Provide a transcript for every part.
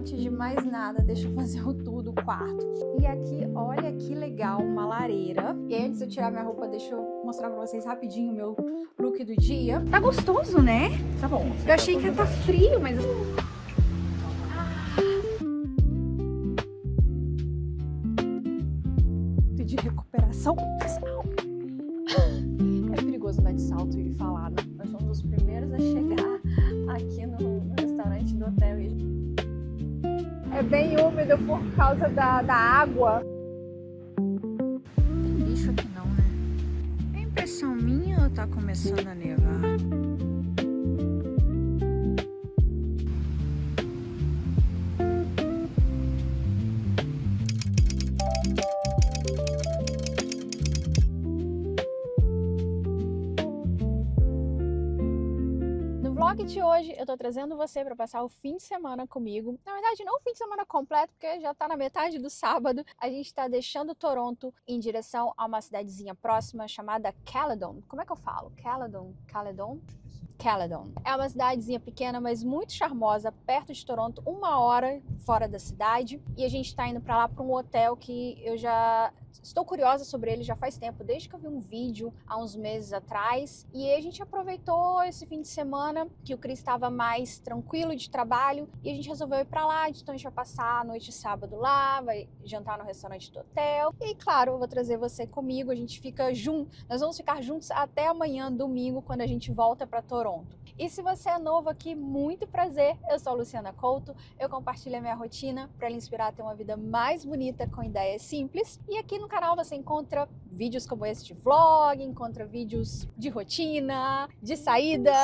antes de mais nada, deixa eu fazer o tour do quarto. E aqui, olha que legal, uma lareira. E aí, antes de eu tirar minha roupa, deixa eu mostrar pra vocês rapidinho o meu look do dia. Tá gostoso, né? Tá bom. Eu achei que ia tá frio, mas... De recuperação. É perigoso andar de salto e falar, né? Nós somos os primeiros a chegar aqui no restaurante do hotel. É bem úmido por causa da água. Tem bicho aqui não, né? É impressão minha ou tá começando a nevar? No vlog de hoje, eu tô trazendo você para passar o fim de semana comigo. Na verdade, não o fim de semana completo, porque já tá na metade do sábado. A gente tá deixando Toronto em direção a uma cidadezinha próxima chamada Caledon. Como é que eu falo? Caledon? Caledon. É uma cidadezinha pequena, mas muito charmosa, perto de Toronto, 1 hora fora da cidade. E a gente tá indo para lá para um hotel que eu já estou curiosa sobre ele já faz tempo, desde que eu vi um vídeo há uns meses atrás. E a gente aproveitou esse fim de semana que o Chris estava mais tranquilo de trabalho e a gente resolveu ir para lá. Então a gente vai passar a noite de sábado lá, vai jantar no restaurante do hotel. E claro, eu vou trazer você comigo, a gente fica junto. Nós vamos ficar juntos até amanhã, domingo, quando a gente volta para Toronto. E se você é novo aqui, muito prazer. Eu sou a Luciana Couto, eu compartilho a minha rotina para lhe inspirar a ter uma vida mais bonita com ideias simples. E aqui no canal você encontra vídeos como esse de vlog, encontra vídeos de rotina, de saídas.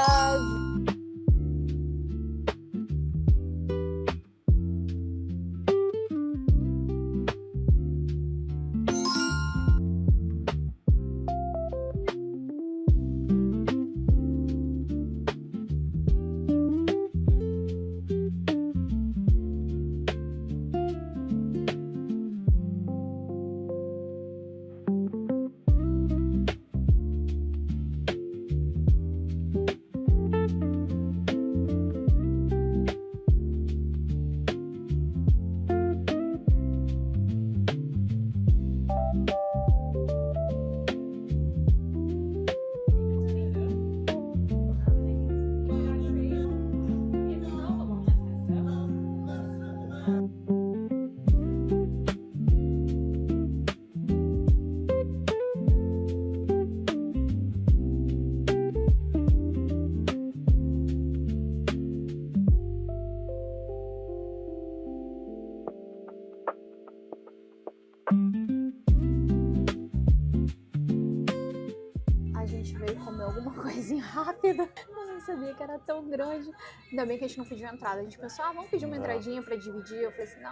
Alguma coisinha rápida, eu não sabia que era tão grande. Ainda bem que a gente não pediu entrada. A gente pensou, vamos pedir uma entradinha pra dividir. Eu falei assim, não,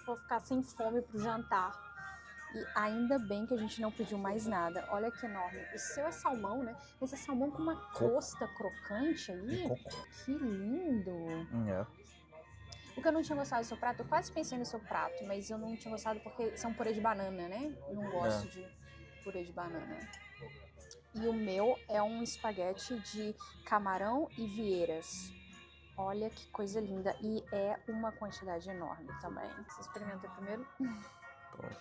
vou ficar sem fome pro jantar. E ainda bem que a gente não pediu mais nada. Olha que enorme. O seu é salmão, né? Esse é salmão com uma crosta crocante aí. Que lindo. O que eu não tinha gostado do seu prato, eu quase pensei no seu prato, mas eu não tinha gostado porque isso é um purê de banana, né? Eu não gosto de purê de banana. E o meu é um espaguete de camarão e vieiras. Olha que coisa linda. E é uma quantidade enorme também. Você experimenta primeiro? Pode.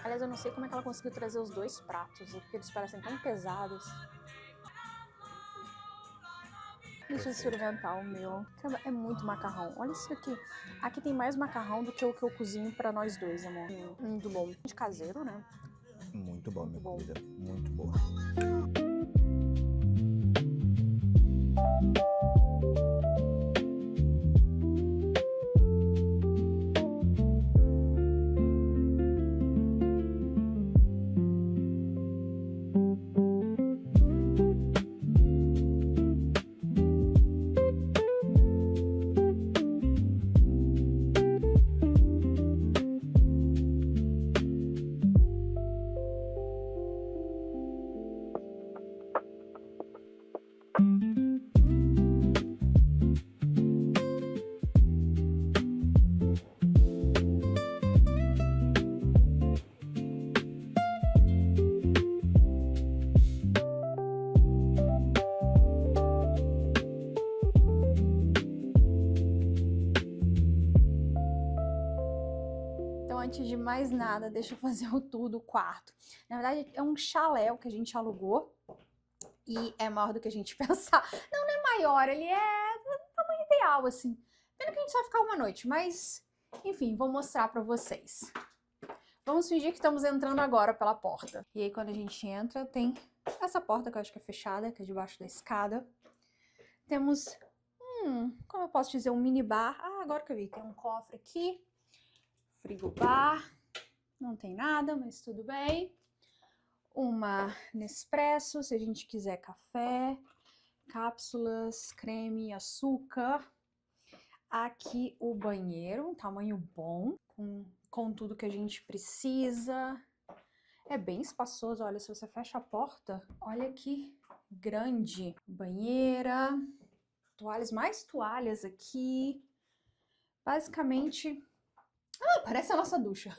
Aliás, eu não sei como é que ela conseguiu trazer os dois pratos, porque eles parecem tão pesados. Deixa eu experimentar o meu. Caramba, é muito macarrão. Olha isso aqui. Aqui tem mais macarrão do que o que eu cozinho pra nós dois, amor. Muito bom. De caseiro, né? Muito bom, minha comida. Muito boa. Antes de mais nada, deixa eu fazer o tour do quarto. Na verdade, é um chalé que a gente alugou e é maior do que a gente pensar. Não é maior, ele é do tamanho ideal, assim. Pena que a gente só vai ficar uma noite, mas, enfim, vou mostrar pra vocês. Vamos fingir que estamos entrando agora pela porta. E aí, quando a gente entra, tem essa porta que eu acho que é fechada, que é debaixo da escada. Temos, como eu posso dizer, um minibar. Ah, agora que eu vi, tem um cofre aqui. Frigobar. Não tem nada, mas tudo bem. Uma Nespresso, se a gente quiser café. Cápsulas, creme, açúcar. Aqui o banheiro, um tamanho bom, com tudo que a gente precisa. É bem espaçoso, olha, se você fecha a porta, olha que grande. Banheira, toalhas, mais toalhas aqui. Basicamente, parece a nossa ducha.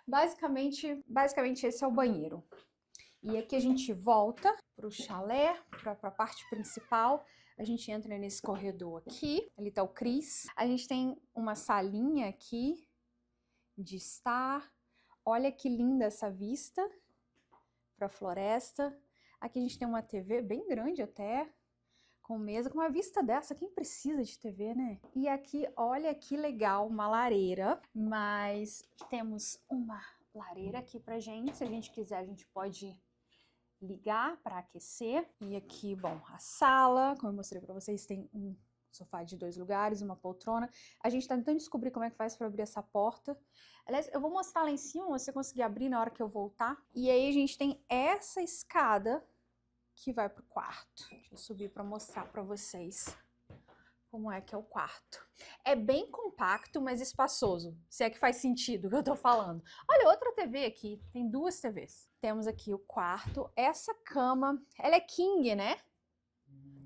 Basicamente esse é o banheiro. E aqui a gente volta pro chalé, pra parte principal. A gente entra nesse corredor aqui, ali tá o Cris. A gente tem uma salinha aqui de estar. Olha que linda essa vista pra floresta. Aqui a gente tem uma TV bem grande até, com mesa, com uma vista dessa. Quem precisa de TV, né? E aqui, olha que legal, uma lareira. Mas temos uma lareira aqui pra gente. Se a gente quiser, a gente pode ligar para aquecer. E aqui, bom, a sala, como eu mostrei para vocês, tem um sofá de 2 lugares, uma poltrona. A gente tá tentando descobrir como é que faz para abrir essa porta. Aliás, eu vou mostrar lá em cima, você conseguir abrir na hora que eu voltar. E aí a gente tem essa escada que vai pro quarto. Deixa eu subir para mostrar para vocês como é que é o quarto. É bem compacto, mas espaçoso, se é que faz sentido o que eu tô falando. Olha, outra TV aqui, tem 2 TVs. Temos aqui o quarto, essa cama, ela é king, né?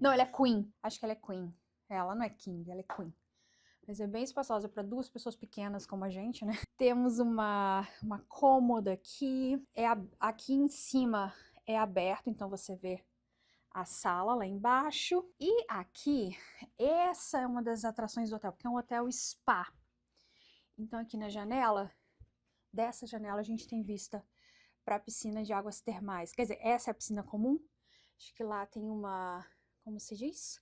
Não, ela é queen, acho que ela é queen. Ela não é king, ela é queen. Mas é bem espaçosa para 2 pessoas pequenas como a gente, né? Temos uma cômoda aqui, aqui em cima é aberto, então você vê a sala lá embaixo. E aqui, essa é uma das atrações do hotel, porque é um hotel spa. Então aqui na janela, dessa janela a gente tem vista para a piscina de águas termais. Quer dizer, essa é a piscina comum. Acho que lá tem uma, como se diz?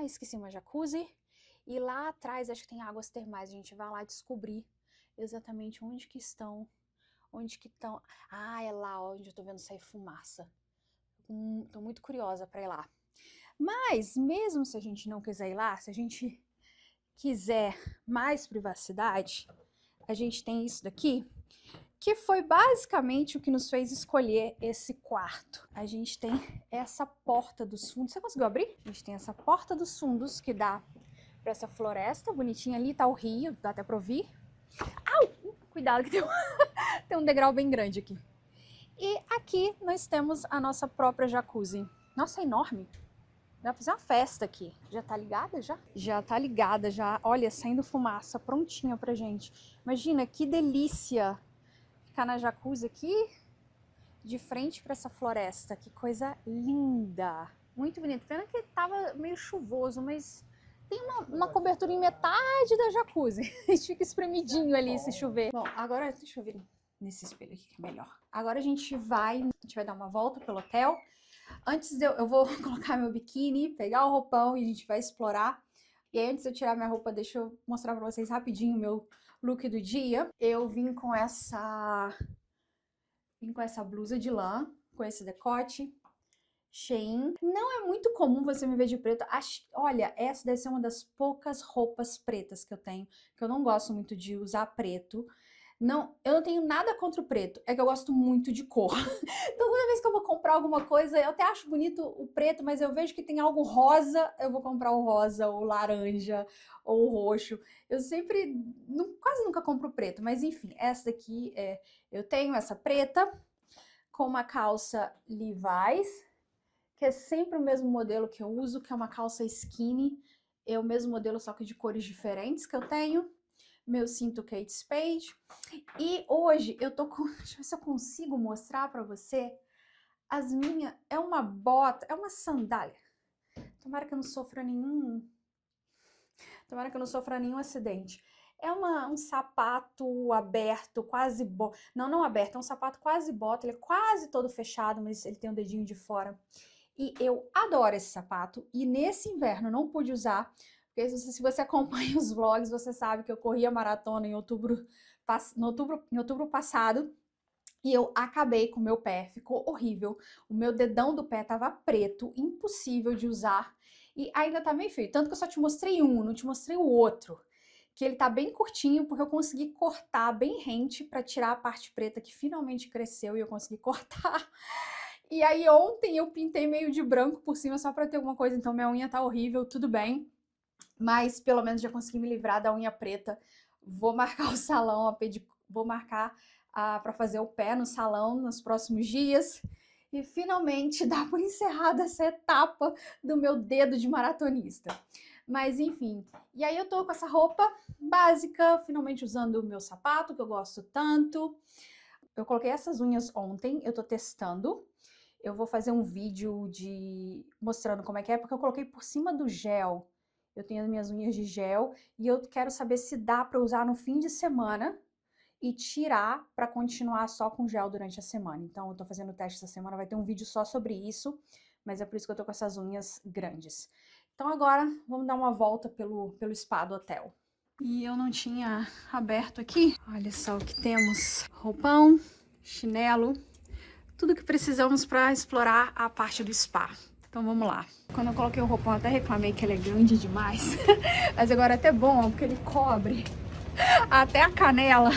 Esqueci, uma jacuzzi. E lá atrás acho que tem águas termais. A gente vai lá descobrir exatamente onde que estão. Ah, é lá onde eu tô vendo sair fumaça. Tô muito curiosa para ir lá. Mas, mesmo se a gente não quiser ir lá, se a gente quiser mais privacidade, a gente tem isso daqui, que foi basicamente o que nos fez escolher esse quarto. A gente tem essa porta dos fundos. Você conseguiu abrir? A gente tem essa porta dos fundos que dá para essa floresta bonitinha. Ali tá o rio, dá até para ouvir. Au! Cuidado que tem um degrau bem grande aqui. E aqui nós temos a nossa própria jacuzzi. Nossa, é enorme. Dá pra fazer uma festa aqui. Já tá ligada já? Já tá ligada, já. Olha, saindo fumaça, prontinha pra gente. Imagina, que delícia ficar na jacuzzi aqui, de frente pra essa floresta. Que coisa linda. Muito bonito. Pena que tava meio chuvoso, mas tem uma cobertura em metade da jacuzzi. A gente fica espremidinho ali se chover. Bom, agora deixa eu ver nesse espelho aqui que é melhor. Agora a gente vai dar uma volta pelo hotel. Antes eu vou colocar meu biquíni, pegar o roupão e a gente vai explorar. E aí, antes de eu tirar minha roupa, deixa eu mostrar pra vocês rapidinho o meu look do dia. Eu vim com essa blusa de lã, com esse decote, Shein. Não é muito comum você me ver de preto. Olha, essa deve ser uma das poucas roupas pretas que eu tenho, que eu não gosto muito de usar preto. Não, eu não tenho nada contra o preto, é que eu gosto muito de cor. Então, toda vez que eu vou comprar alguma coisa, eu até acho bonito o preto, mas eu vejo que tem algo rosa, eu vou comprar o rosa, ou o laranja, ou o roxo. Eu sempre, quase nunca compro preto, mas enfim, essa daqui eu tenho essa preta, com uma calça Levi's, que é sempre o mesmo modelo que eu uso, que é uma calça skinny. É o mesmo modelo, só que de cores diferentes que eu tenho. Meu cinto Kate Spade. E hoje eu tô com... Deixa eu ver se eu consigo mostrar pra você. As minhas... É uma bota, é uma sandália. Tomara que eu não sofra nenhum... Tomara que eu não sofra nenhum acidente. É um sapato aberto, quase bota. Não aberto, é um sapato quase bota. Ele é quase todo fechado, mas ele tem um dedinho de fora. E eu adoro esse sapato. E nesse inverno não pude usar, porque se você acompanha os vlogs, você sabe que eu corri a maratona em outubro passado. E eu acabei com o meu pé, ficou horrível. O meu dedão do pé tava preto, impossível de usar. E ainda tá meio feio. Tanto que eu só te mostrei um, não te mostrei o outro. Que ele tá bem curtinho, porque eu consegui cortar bem rente pra tirar a parte preta que finalmente cresceu e eu consegui cortar. E aí ontem eu pintei meio de branco por cima só pra ter alguma coisa, então minha unha tá horrível, tudo bem. Mas pelo menos já consegui me livrar da unha preta. Vou marcar o salão, vou marcar para fazer o pé no salão nos próximos dias. E finalmente dá por encerrada essa etapa do meu dedo de maratonista. Mas enfim, e aí eu tô com essa roupa básica, finalmente usando o meu sapato, que eu gosto tanto. Eu coloquei essas unhas ontem, eu tô testando. Eu vou fazer um vídeo mostrando como é que é, porque eu coloquei por cima do gel. Eu tenho as minhas unhas de gel e eu quero saber se dá para usar no fim de semana e tirar para continuar só com gel durante a semana. Então eu tô fazendo o teste essa semana, vai ter um vídeo só sobre isso, mas é por isso que eu tô com essas unhas grandes. Então agora vamos dar uma volta pelo spa do hotel. E eu não tinha aberto aqui. Olha só o que temos: roupão, chinelo, tudo que precisamos para explorar a parte do spa. Então vamos lá. Quando eu coloquei o roupão, eu até reclamei que ele é grande demais. Mas agora é até bom, porque ele cobre até a canela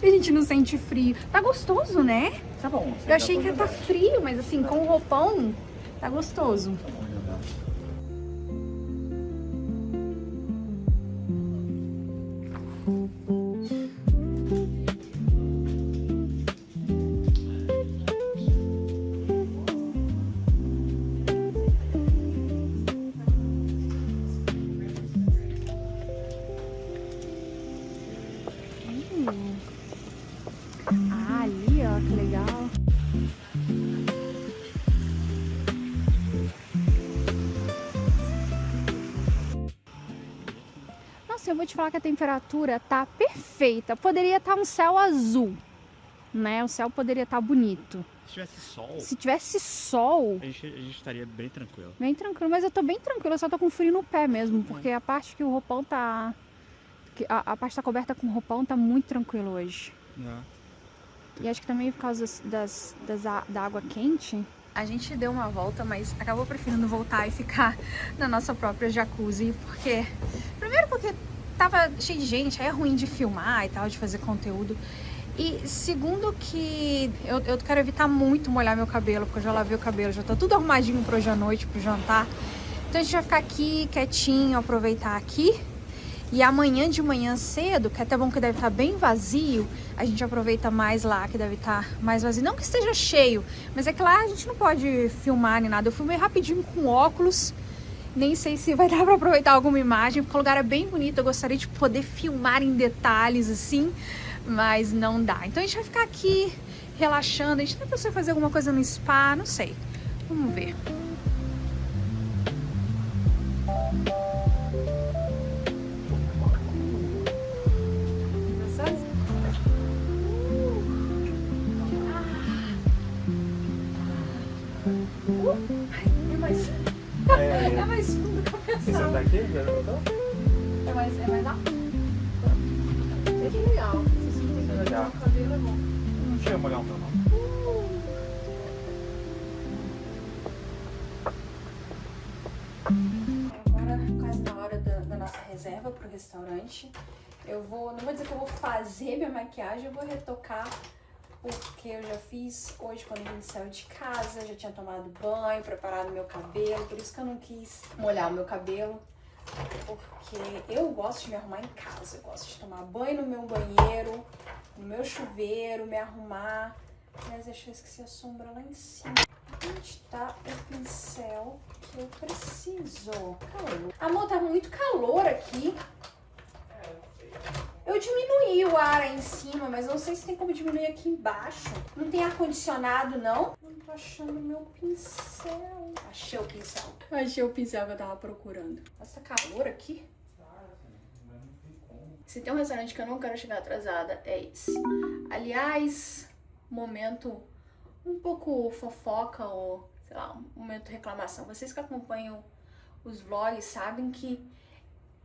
e a gente não sente frio. Tá gostoso, né? Tá bom. Eu achei que ia tá frio, mas assim, com o roupão, tá gostoso. Ah, ali, ó, que legal. Nossa, eu vou te falar que a temperatura tá perfeita. Poderia estar um céu azul, né? O céu poderia estar bonito. Se tivesse sol, Se tivesse sol, a gente estaria bem tranquilo. bem tranquilo. Mas eu tô bem tranquila, eu só tô com frio no pé mesmo, porque a parte que o roupão tá... A parte tá coberta com roupão tá muito tranquilo hoje. Não. E acho que também por causa da água quente. A gente deu uma volta, mas acabou preferindo voltar e ficar na nossa própria jacuzzi, porque... Primeiro porque tava cheio de gente, aí é ruim de filmar e tal, de fazer conteúdo. E segundo que eu quero evitar muito molhar meu cabelo, porque eu já lavei o cabelo, já tá tudo arrumadinho pra hoje à noite, pro jantar. Então a gente vai ficar aqui quietinho, aproveitar aqui. E amanhã de manhã cedo, que é até bom que deve estar bem vazio, a gente aproveita mais lá, que deve estar mais vazio. Não que esteja cheio, mas é que lá a gente não pode filmar nem nada. Eu filmei rapidinho com óculos, nem sei se vai dar pra aproveitar alguma imagem, porque o lugar é bem bonito, eu gostaria de poder filmar em detalhes assim, mas não dá. Então a gente vai ficar aqui relaxando, a gente não precisa fazer alguma coisa no spa, não sei. Vamos ver. É mais fundo que eu Você pensava. senta aqui, já voltou? É mais alto? É que legal. É legal. O cabelo é bom. Não chega a molhar o meu, não. Agora, quase na hora da nossa reserva pro restaurante. Eu vou, não vou dizer que eu vou fazer minha maquiagem, eu vou retocar, porque eu já fiz hoje quando a gente saiu de casa, já tinha tomado banho, preparado meu cabelo, por isso que eu não quis molhar o meu cabelo, porque eu gosto de me arrumar em casa, eu gosto de tomar banho no meu banheiro, no meu chuveiro, me arrumar. Mas acho que eu esqueci a sombra lá em cima. Onde tá o pincel que eu preciso? Calor. Amor, tá muito calor aqui. Eu diminuí o ar aí em cima, mas não sei se tem como diminuir aqui embaixo. Não tem ar-condicionado, não? Não tô achando meu pincel. Achei o pincel. Achei o pincel que eu tava procurando. Nossa, tá calor aqui. Se tem um restaurante que eu não quero chegar atrasada, é esse. Aliás, momento um pouco fofoca ou, sei lá, um momento de reclamação. Vocês que acompanham os vlogs sabem que,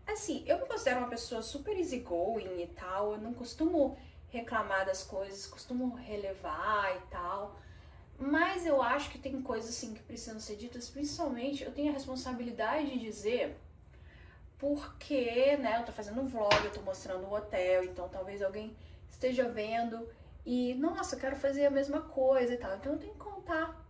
assim, eu me considero uma pessoa super easygoing e tal. Eu não costumo reclamar das coisas, costumo relevar e tal. Mas eu acho que tem coisas, assim, que precisam ser ditas. Principalmente, eu tenho a responsabilidade de dizer... Porque, né, eu tô fazendo um vlog, eu tô mostrando o hotel, então talvez alguém esteja vendo e, nossa, eu quero fazer a mesma coisa e tal. Então eu tenho que contar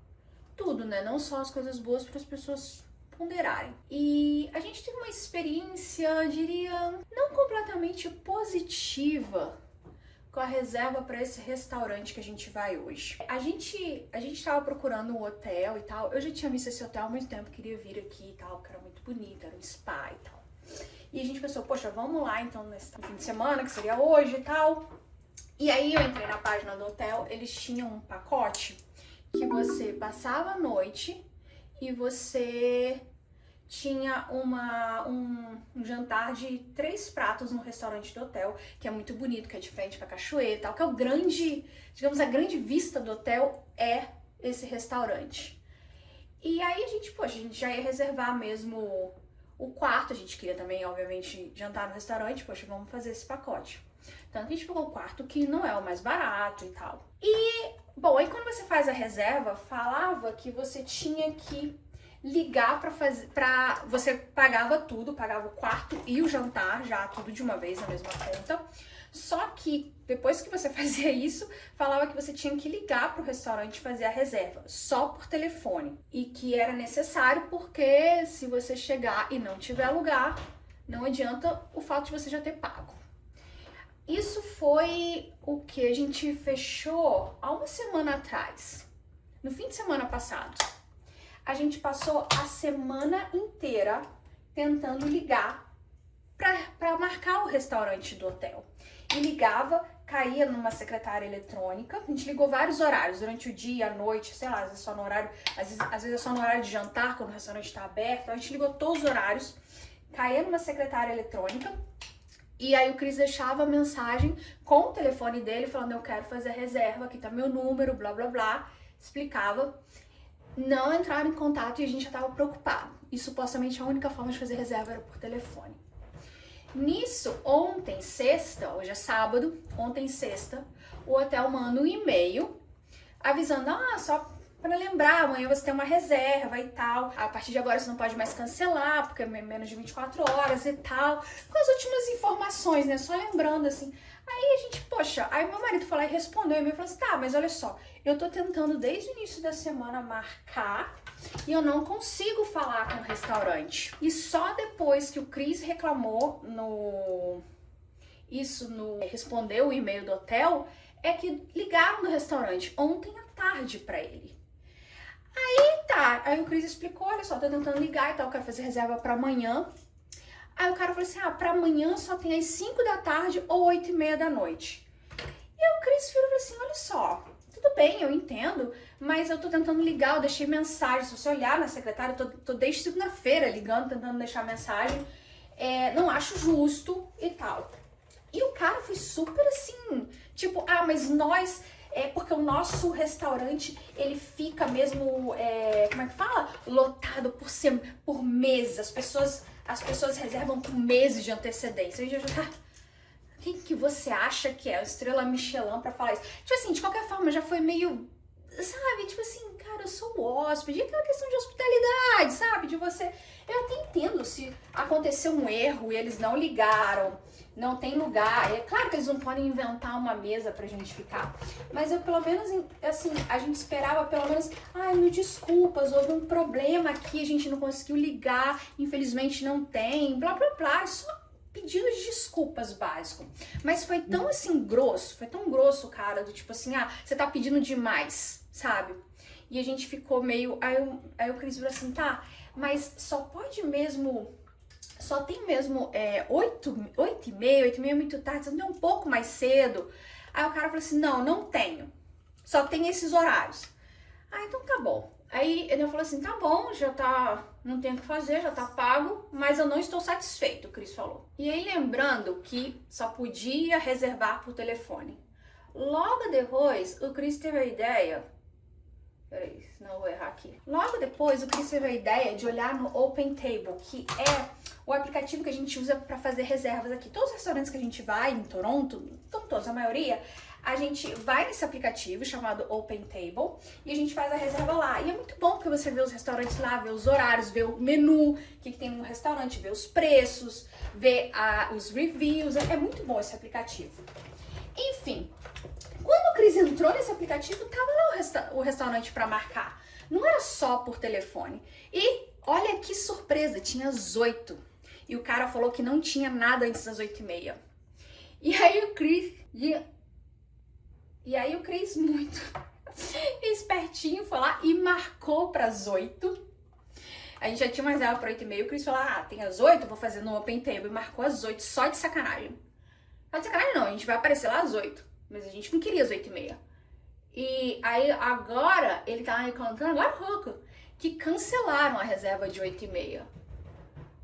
tudo, né, não só as coisas boas para as pessoas ponderarem. E a gente teve uma experiência, eu diria, não completamente positiva com a reserva para esse restaurante que a gente vai hoje. A gente tava procurando um hotel e tal, eu já tinha visto esse hotel há muito tempo, queria vir aqui e tal, porque era muito bonito, era um spa e tal. E a gente pensou, poxa, vamos lá então nesse fim de semana, que seria hoje e tal. E aí eu entrei na página do hotel, eles tinham um pacote que você passava a noite e você tinha um jantar de 3 pratos no restaurante do hotel, que é muito bonito, que é de frente pra cachoeira e tal, que é o grande, digamos, a grande vista do hotel é esse restaurante. E aí a gente já ia reservar mesmo o quarto, a gente queria também, obviamente, jantar no restaurante, poxa, vamos fazer esse pacote. Tanto que a gente pegou o quarto que não é o mais barato e tal. E, bom, aí quando você faz a reserva, falava que você tinha que ligar você pagava tudo, pagava o quarto e o jantar, já tudo de uma vez na mesma conta. Só que depois que você fazia isso, falava que você tinha que ligar pro restaurante fazer a reserva, só por telefone. E que era necessário porque se você chegar e não tiver lugar, não adianta o fato de você já ter pago. Isso foi o que a gente fechou há uma semana atrás, no fim de semana passado. A gente passou a semana inteira tentando ligar para marcar o restaurante do hotel. E ligava, caía numa secretária eletrônica. A gente ligou vários horários, durante o dia, à noite, sei lá, às vezes só no horário, às vezes é só no horário de jantar, quando o restaurante está aberto. A gente ligou todos os horários, caía numa secretária eletrônica. E aí o Cris deixava a mensagem com o telefone dele, falando, eu quero fazer a reserva, aqui tá meu número, blá blá blá. Explicava. Não entraram em contato e a gente já estava preocupado. E supostamente a única forma de fazer reserva era por telefone. Nisso, ontem, sexta, hoje é sábado, ontem, sexta, o hotel manda um e-mail avisando, só para lembrar, amanhã você tem uma reserva e tal. A partir de agora você não pode mais cancelar, porque é menos de 24 horas e tal. Com as últimas informações, né? Só lembrando, assim. Aí a gente, poxa, aí meu marido foi lá e respondeu, e me falou assim, tá, mas olha só, eu tô tentando desde o início da semana marcar e eu não consigo falar com o restaurante. E só depois que o Cris reclamou respondeu o e-mail do hotel, é que ligaram no restaurante ontem à tarde pra ele. Aí tá, aí o Cris explicou, olha só, tô tentando ligar e tal, quero fazer reserva pra amanhã. Aí o cara falou assim, pra amanhã só tem às 5 da tarde ou 8h30 da noite. E aí o Cris falou assim, olha só, tudo bem, eu entendo, mas eu tô tentando ligar, eu deixei mensagem, se você olhar na secretária, eu tô desde segunda-feira ligando, tentando deixar mensagem, não acho justo e tal. E o cara foi super assim, tipo, mas nós... porque o nosso restaurante, ele fica mesmo, como é que fala? Lotado por meses. As pessoas reservam por meses de antecedência. Quem que você acha que é a estrela Michelin pra falar isso? Tipo assim, de qualquer forma, já foi meio, sabe? Tipo assim, cara, eu sou o hóspede. E aquela questão de hospitalidade, sabe? De você... Eu até entendo se aconteceu um erro e eles não ligaram, não tem lugar. É claro que eles não podem inventar uma mesa pra gente ficar. Mas eu, pelo menos, assim, a gente esperava pelo menos... mil desculpas, houve um problema aqui, a gente não conseguiu ligar, infelizmente não tem, blá, blá, blá. É só pedido de desculpas básico. Mas foi tão, assim, grosso, cara, do tipo assim, você tá pedindo demais, sabe? E a gente ficou meio... Aí o Cris falou assim, tá, mas só tem mesmo 8h30 é muito tarde, você não tem um pouco mais cedo? Aí o cara falou assim, não tenho, só tem esses horários. Então tá bom. Aí ele falou assim, tá bom, já tá, não tem o que fazer, já tá pago, mas eu não estou satisfeito, o Cris falou. E aí lembrando que só podia reservar por telefone. Logo depois, o Cris teve a ideia, peraí, senão eu vou errar aqui. Logo depois, o Cris teve a ideia de olhar no Open Table, que é o aplicativo que a gente usa para fazer reservas aqui. Todos os restaurantes que a gente vai em Toronto, todos, a maioria, a gente vai nesse aplicativo chamado Open Table e a gente faz a reserva lá. E é muito bom porque você vê os restaurantes lá, vê os horários, vê o menu, o que tem no restaurante, vê os preços, vê os reviews. É muito bom esse aplicativo. Enfim, quando o Cris entrou nesse aplicativo, tava lá o restaurante para marcar. Não era só por telefone. E olha que surpresa, tinha às 8. E o cara falou que não tinha nada antes das 8h30. E aí o Cris... E aí o Cris, muito espertinho, foi lá e marcou para as 8. A gente já tinha mais ela para 8h30. O Cris falou, tem às 8, vou fazer no Open Table. E marcou às 8, só de sacanagem. Não de sacanagem não, a gente vai aparecer lá às 8. Mas a gente não queria às 8h30. E aí agora, ele tá contando agora pouco, que cancelaram a reserva de 8h30.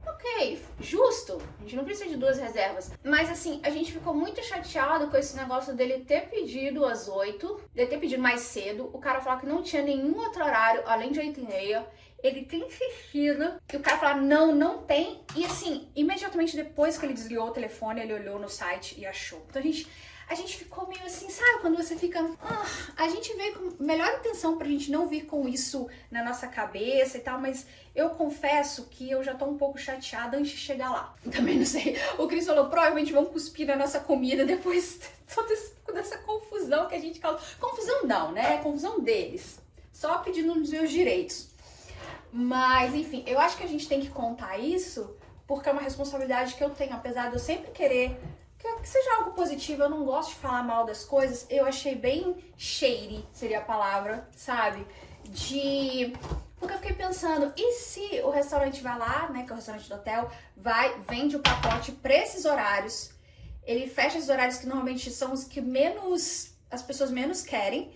Ok, justo, a gente não precisa de 2 reservas. Mas assim, a gente ficou muito chateado com esse negócio dele ter pedido às 8, dele ter pedido mais cedo, o cara falou que não tinha nenhum outro horário além de 8h30. Ele tem insistido, e o cara falou, não tem. E assim, imediatamente depois que ele desligou o telefone, ele olhou no site e achou. Então a gente ficou meio assim, sabe? Quando você fica... a gente veio com melhor intenção pra gente não vir com isso na nossa cabeça e tal, mas eu confesso que eu já tô um pouco chateada antes de chegar lá. Também não sei. O Cris falou, provavelmente vão cuspir na nossa comida depois de toda essa confusão que a gente causou. Confusão não, né? Confusão deles. Só pedindo os meus direitos. Mas, enfim, eu acho que a gente tem que contar isso porque é uma responsabilidade que eu tenho, apesar de eu sempre querer... que seja algo positivo, eu não gosto de falar mal das coisas, eu achei bem shady, seria a palavra, sabe? Porque eu fiquei pensando, e se o restaurante vai lá, né, que é o restaurante do hotel, vende o pacote pra esses horários, ele fecha esses horários que normalmente são os que as pessoas menos querem,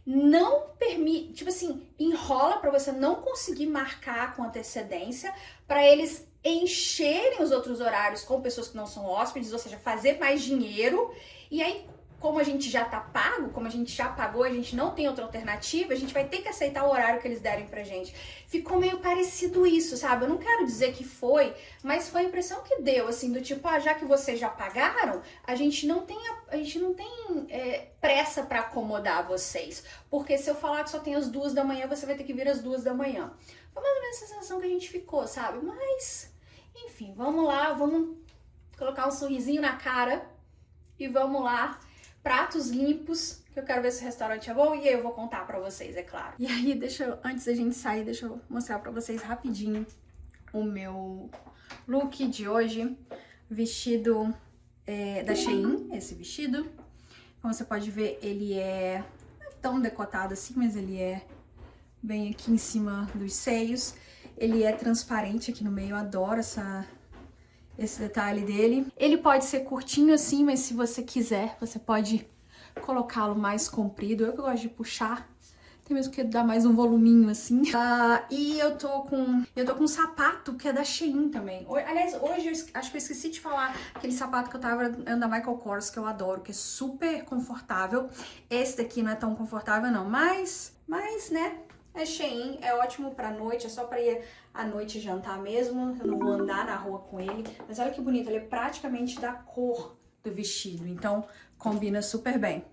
não permite, tipo assim, enrola pra você não conseguir marcar com antecedência, pra eles encherem os outros horários com pessoas que não são hóspedes, ou seja, fazer mais dinheiro. E aí, como a gente já tá pago, como a gente já pagou, a gente não tem outra alternativa, a gente vai ter que aceitar o horário que eles derem pra gente. Ficou meio parecido isso, sabe? Eu não quero dizer que foi, mas foi a impressão que deu, assim, do tipo, já que vocês já pagaram, a gente não tem pressa pra acomodar vocês. Porque se eu falar que só tem às 2 da manhã, você vai ter que vir às 2 da manhã. Foi mais ou menos essa sensação que a gente ficou, sabe? Mas... enfim, vamos lá, vamos colocar um sorrisinho na cara e vamos lá, pratos limpos, que eu quero ver se o restaurante é bom e aí eu vou contar pra vocês, é claro. E aí, antes da gente sair, deixa eu mostrar pra vocês rapidinho o meu look de hoje, vestido da Shein, esse vestido. Como você pode ver, ele não é tão decotado assim, mas ele é bem aqui em cima dos seios. Ele é transparente aqui no meio, eu adoro esse detalhe dele. Ele pode ser curtinho assim, mas se você quiser, você pode colocá-lo mais comprido. Eu que gosto de puxar, tem mesmo que dar mais um voluminho assim. E eu tô com um sapato que é da Shein também. Aliás, hoje eu acho que eu esqueci de falar aquele sapato que eu tava andando da Michael Kors, que eu adoro, que é super confortável. Esse daqui não é tão confortável não, mas né... é Shein, é ótimo pra noite, é só pra ir à noite jantar mesmo. Eu não vou andar na rua com ele. Mas olha que bonito, ele é praticamente da cor do vestido, então combina super bem.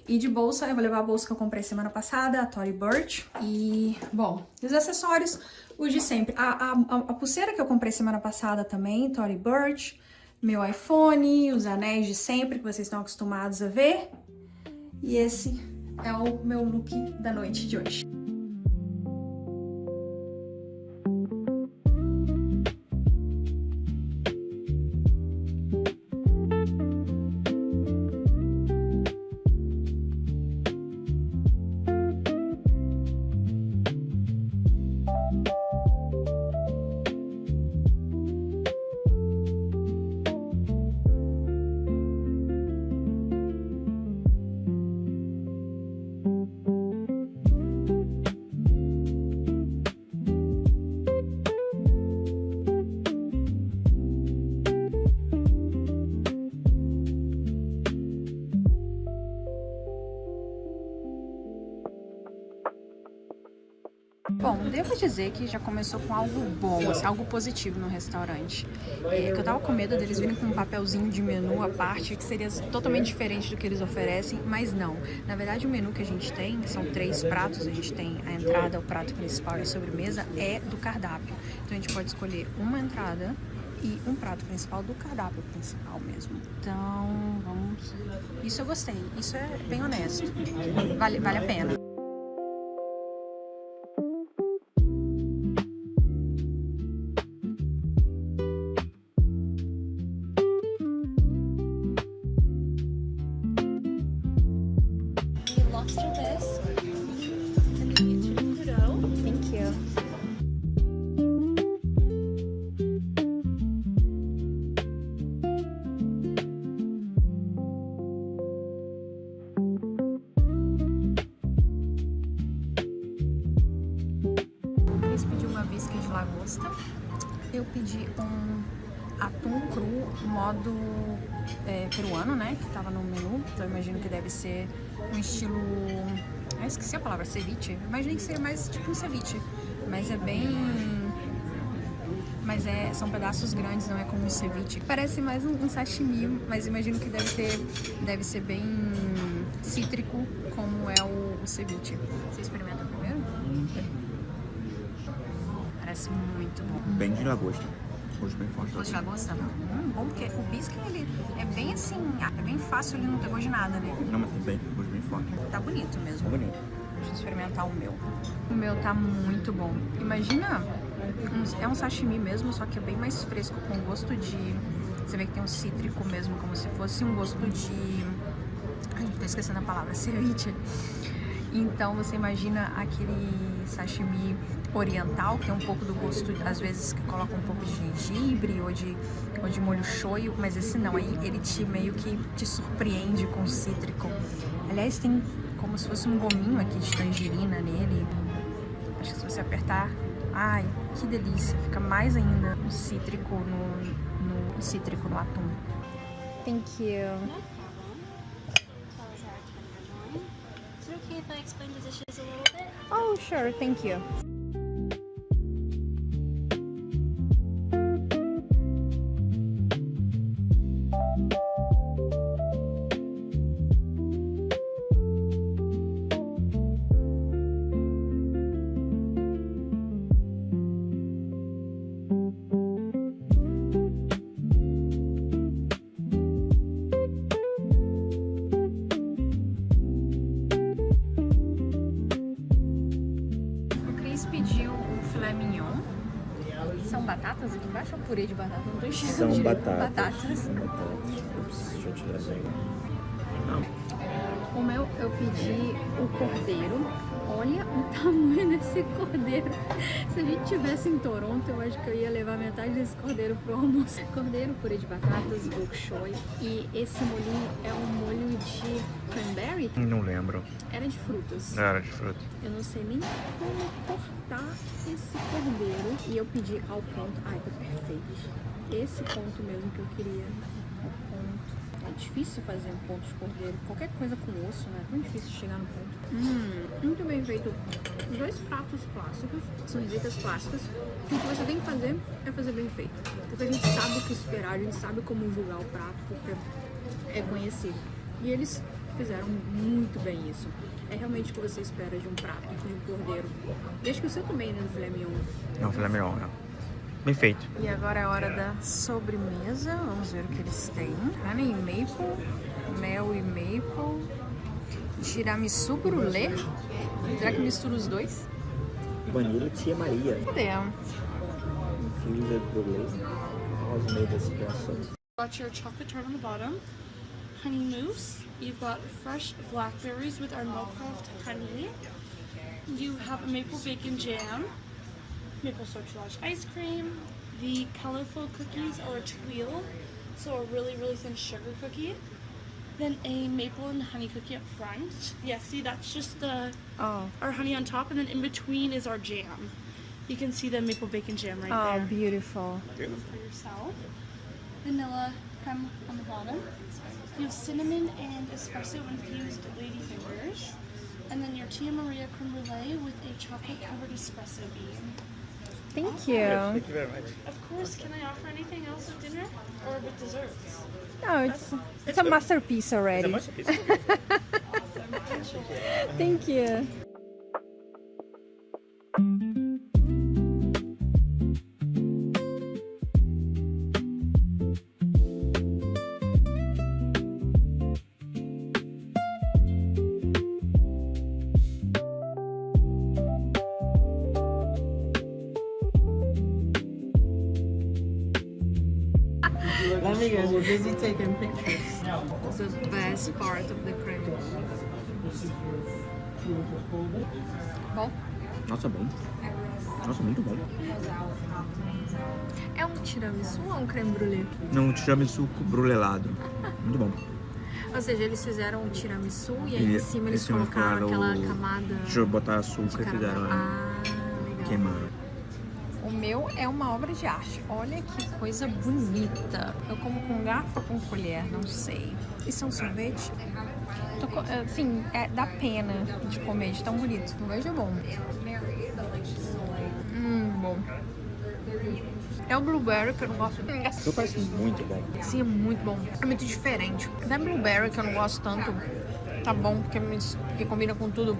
E de bolsa, eu vou levar a bolsa que eu comprei semana passada, a Tory Burch. E, bom, os acessórios, os de sempre. A pulseira que eu comprei semana passada também, Tory Burch. Meu iPhone, os anéis de sempre, que vocês estão acostumados a ver. E esse é o meu look da noite de hoje. devo dizer que já começou com algo bom, assim, algo positivo no restaurante. Que eu tava com medo deles virem com um papelzinho de menu à parte, que seria totalmente diferente do que eles oferecem, mas não. Na verdade, o menu que a gente tem, que são 3 pratos, a gente tem a entrada, o prato principal e a sobremesa, é do cardápio. Então a gente pode escolher uma entrada e um prato principal do cardápio principal mesmo. Então, vamos... Isso eu gostei, isso é bem honesto. Vale a pena. Lobster bisque. And then you Pluto. Thank you. Eles pediu uma bisca de lagosta. Eu pedi um atum cru modo peruano, né? Que tava no menu. Então eu imagino que deve ser um estilo... Ah, esqueci a palavra, ceviche. Eu imaginei que seria mais tipo um ceviche. Mas é bem... Mas são pedaços grandes, não é como um ceviche. Parece mais um sashimi, mas imagino que deve ser bem cítrico, como é o ceviche. Você experimenta primeiro? Parece muito bom. Bem de lagosta. Gosto bem forte. Gosto de lagosta? Bom, porque o bisque, ele é bem assim, é bem fácil ele não ter gosto de nada, né? Não, mas bem, gosto bem forte. Tá bonito mesmo. Tá bonito. Deixa eu experimentar o meu. O meu tá muito bom. Imagina, é um sashimi mesmo, só que é bem mais fresco, com gosto de... Você vê que tem um cítrico mesmo, como se fosse um gosto de... Ai, tô esquecendo a palavra, ceviche. Então você imagina aquele sashimi oriental, que tem um pouco do gosto, às vezes, que coloca um pouco de gengibre ou de molho shoyu, mas esse não, aí ele meio que te surpreende com o cítrico. Aliás, tem como se fosse um gominho aqui de tangerina nele. Acho que se você apertar, ai, que delícia, fica mais ainda o cítrico no atum. Thank you. Is it okay if I explain the dishes a little bit? Oh, sure, thank you. Pediu o filé mignon. São batatas aqui embaixo ou purê de batata? Não tô enxergando São direito. batatas. São batatas. Ups, deixa eu tirar isso aí. O meu, eu pedi o cordeiro. Olha o tamanho desse cordeiro. Se a gente tivesse em Toronto, eu acho que eu ia levar metade desse cordeiro pro almoço. Cordeiro, purê de batatas, bok choy. E esse molhinho é um molho de cranberry. Não lembro. Era de frutas. Era de fruta. Eu não sei nem como cortar esse cordeiro. E eu pedi ao ponto. Ai, tá perfeito. Esse ponto mesmo que eu queria. O ponto. É difícil fazer um ponto de cordeiro. Qualquer coisa com osso, né? É tão difícil chegar no ponto. Muito bem feito. 2 pratos clássicos. São receitas clássicas. E o que você tem que fazer é fazer bem feito. Porque a gente sabe o que esperar, a gente sabe como julgar o prato, porque é conhecido. E eles fizeram muito bem isso. É realmente o que você espera de um prato, de um cordeiro. Desde que o seu também, né, do filé mignon. É um filé mignon, né? Bem feito. E agora é a hora da sobremesa. Vamos ver o que eles têm. Honey maple, mel e maple, tiramisu brulé. Será que mistura os dois? Vanilla Tia Maria. Cadê? Infused Brulé. House made espresso. Got your chocolate tart on the bottom, honey mousse. You've got fresh blackberries with our Milcraft honey. You have a maple bacon jam, maple sortilage ice cream. The colorful cookies are a tuile, so a really, really thin sugar cookie. Then a maple and honey cookie up front. Yeah, see, that's just our honey on top, and then in between is our jam. You can see the maple bacon jam right there. Oh, beautiful. For yourself. Vanilla creme on the bottom. You have cinnamon and espresso infused ladyfingers. And then your Tia Maria creme brulee with a chocolate-covered espresso bean. Thank you. Thank you very much. Of course, can I offer anything else with dinner or with desserts? No, it's a masterpiece already. Thank you. Let me guess, you're busy taking pictures. The best part of the creme. Bom? Nossa, bom. Nossa, muito bom. É um tiramisu ou um creme brulee? Não, tiramisu brulelado. Muito bom. Ou seja, eles fizeram o tiramisu e aí em cima eles cima colocaram aquela o- camada Deixa eu botar de açúcar e fizeram caramelo. Ah, legal. queimar. O meu é uma obra de arte. Olha que coisa bonita. Eu como com garfo ou com colher? Não sei. Isso é um sorvete? Assim, dá pena de comer de tão bonito. O vejo é bom. Bom. É o blueberry que eu não gosto. Eu parece muito bom. Sim, é muito bom. É muito diferente. Da blueberry que eu não gosto tanto, tá bom, porque combina com tudo.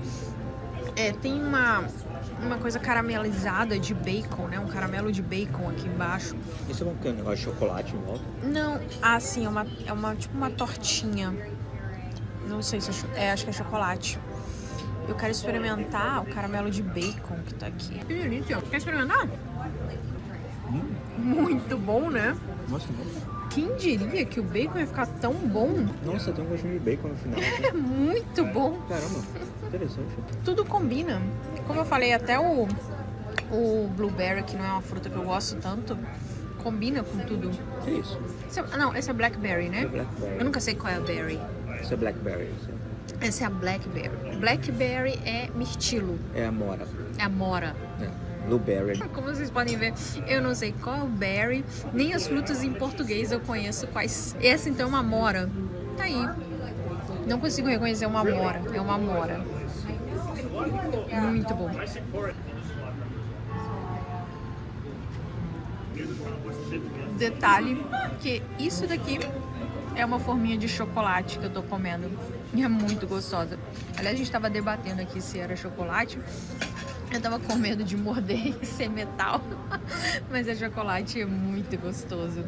Tem uma coisa caramelizada de bacon, né? Um caramelo de bacon aqui embaixo. Isso é um negócio de chocolate em volta? Não, sim, é uma tipo uma tortinha. Não sei se acho que é chocolate. Eu quero experimentar o caramelo de bacon que tá aqui. Que delícia. Quer experimentar? Muito bom, né? Nossa, bom. Quem diria que o bacon ia ficar tão bom? Nossa, tem um gostinho de bacon no final. É Assim. muito bom. Caramba, interessante. Tudo combina. Como eu falei, até o blueberry, que não é uma fruta que eu gosto tanto, combina com tudo. Que isso? Esse é blackberry, né? Isso é blackberry. Eu nunca sei qual é a berry. Isso é blackberry. Isso Essa é a blackberry. Blackberry é mirtilo, é a mora. é a mora. É. Blueberry. Como vocês podem ver, eu não sei qual é o berry, nem as frutas em português eu conheço quais. Essa então é uma mora. Tá aí. Não consigo reconhecer uma mora. É uma mora. Muito bom. Detalhe que isso daqui é uma forminha de chocolate que eu tô comendo. E é muito gostosa. Aliás, a gente tava debatendo aqui se era chocolate. Eu tava com medo de morder e ser metal. Mas é chocolate, é muito gostoso.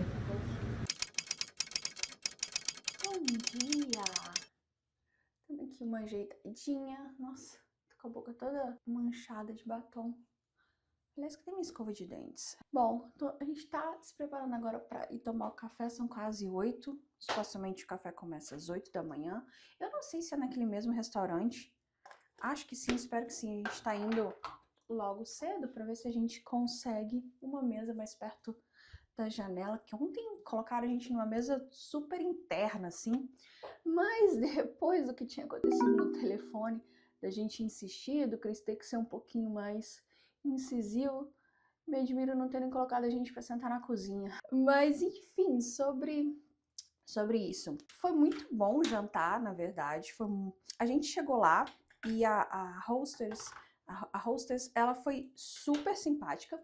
Bom dia! Dando aqui uma ajeitadinha. Nossa, tô com a boca toda manchada de batom. Aliás, que tem minha escova de dentes. Bom, a gente tá se preparando agora pra ir tomar o café, são quase 8. Supostamente o café começa às 8 da manhã. Eu não sei se é naquele mesmo restaurante. Acho que sim, espero que sim. A gente tá indo logo cedo pra ver se a gente consegue uma mesa mais perto da janela. Que ontem colocaram a gente numa mesa super interna, assim. Mas depois do que tinha acontecido no telefone, da gente insistir, do Chris ter que ser um pouquinho mais incisivo, me admiro não terem colocado a gente para sentar na cozinha. Mas enfim, sobre isso. Foi muito bom o jantar, na verdade. A gente chegou lá e a hostess, ela foi super simpática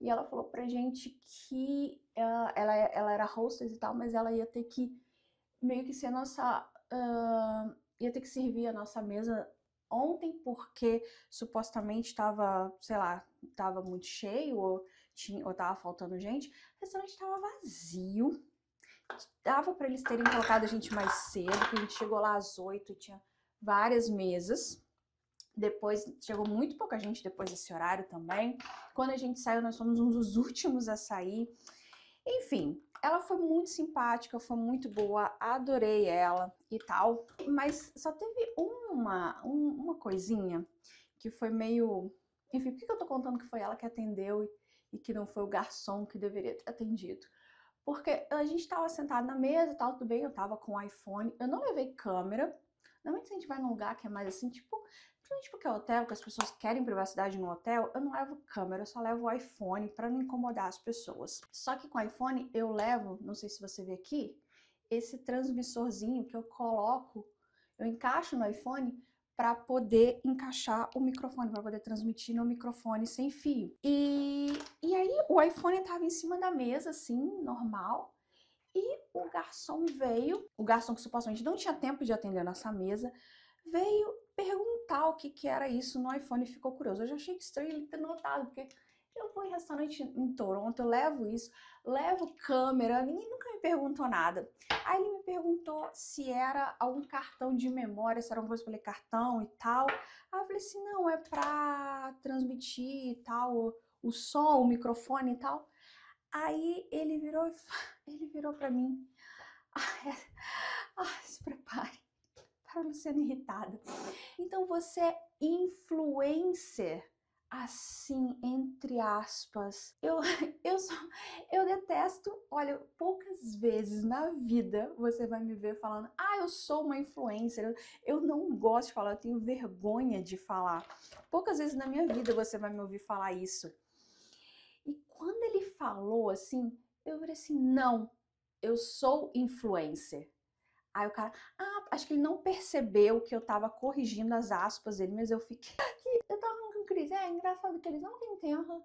e ela falou pra gente que ela era hostess e tal, mas ela ia ter que meio que ser ia ter que servir a nossa mesa ontem, porque supostamente tava, sei lá, tava muito cheio ou tava faltando gente. O restaurante tava vazio. Dava para eles terem colocado a gente mais cedo, porque a gente chegou lá às 8 e tinha várias mesas. Depois, chegou muito pouca gente depois desse horário também. Quando a gente saiu, nós fomos um dos últimos a sair. Enfim, ela foi muito simpática, foi muito boa, adorei ela e tal. Mas só teve uma coisinha que foi meio... Enfim, por que eu tô contando que foi ela que atendeu e que não foi o garçom que deveria ter atendido? Porque a gente tava sentado na mesa e tal, tudo bem, eu tava com o iPhone, eu não levei câmera. Normalmente se a gente vai num lugar que é mais assim, tipo, principalmente porque é hotel, que as pessoas querem privacidade no hotel, eu não levo câmera, eu só levo o iPhone pra não incomodar as pessoas. Só que com o iPhone eu levo, não sei se você vê aqui, esse transmissorzinho que eu coloco, eu encaixo no iPhone para poder encaixar o microfone, para poder transmitir no microfone sem fio. E aí o iPhone estava em cima da mesa, assim, normal. E o garçom veio, o garçom que supostamente não tinha tempo de atender a nossa mesa, veio perguntar o que era isso no iPhone e ficou curioso. Eu já achei estranho ele ter notado, porque eu vou em restaurante em Toronto, eu levo isso, levo câmera, ninguém nunca me perguntou nada. Aí ele me perguntou se era algum cartão de memória, se era alguma coisa para ler cartão e tal. Aí eu falei assim, não, é pra transmitir e tal, o som, o microfone e tal. Aí ele virou pra mim, se prepare para a Luciana irritada. Então você é influencer, assim, entre aspas. Eu detesto, olha, poucas vezes na vida você vai me ver falando, eu sou uma influencer. Eu não gosto de falar, eu tenho vergonha de falar. Poucas vezes na minha vida você vai me ouvir falar isso. E quando ele falou assim, eu falei assim, não, eu sou influencer. Aí o cara, acho que ele não percebeu que eu tava corrigindo as aspas dele, mas eu fiquei aqui, eu tava com crise. É engraçado que eles não têm tempo,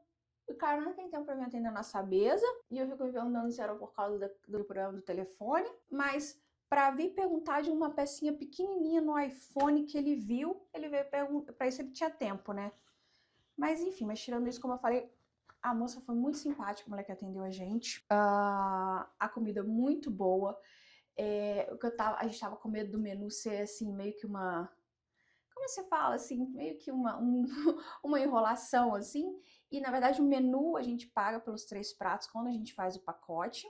o cara não tem tempo pra me atender na nossa mesa, e eu fico me perguntando se era por causa do problema do telefone, mas pra vir perguntar de uma pecinha pequenininha no iPhone que ele viu, ele veio perguntar, pra isso ele tinha tempo, né? Mas enfim, mas tirando isso, como eu falei, a moça foi muito simpática, a mulher que atendeu a gente. A comida muito boa. A gente tava com medo do menu ser assim, meio que uma... Como você fala, assim, meio que uma enrolação, assim. E, na verdade, o menu a gente paga pelos 3 pratos quando a gente faz o pacote.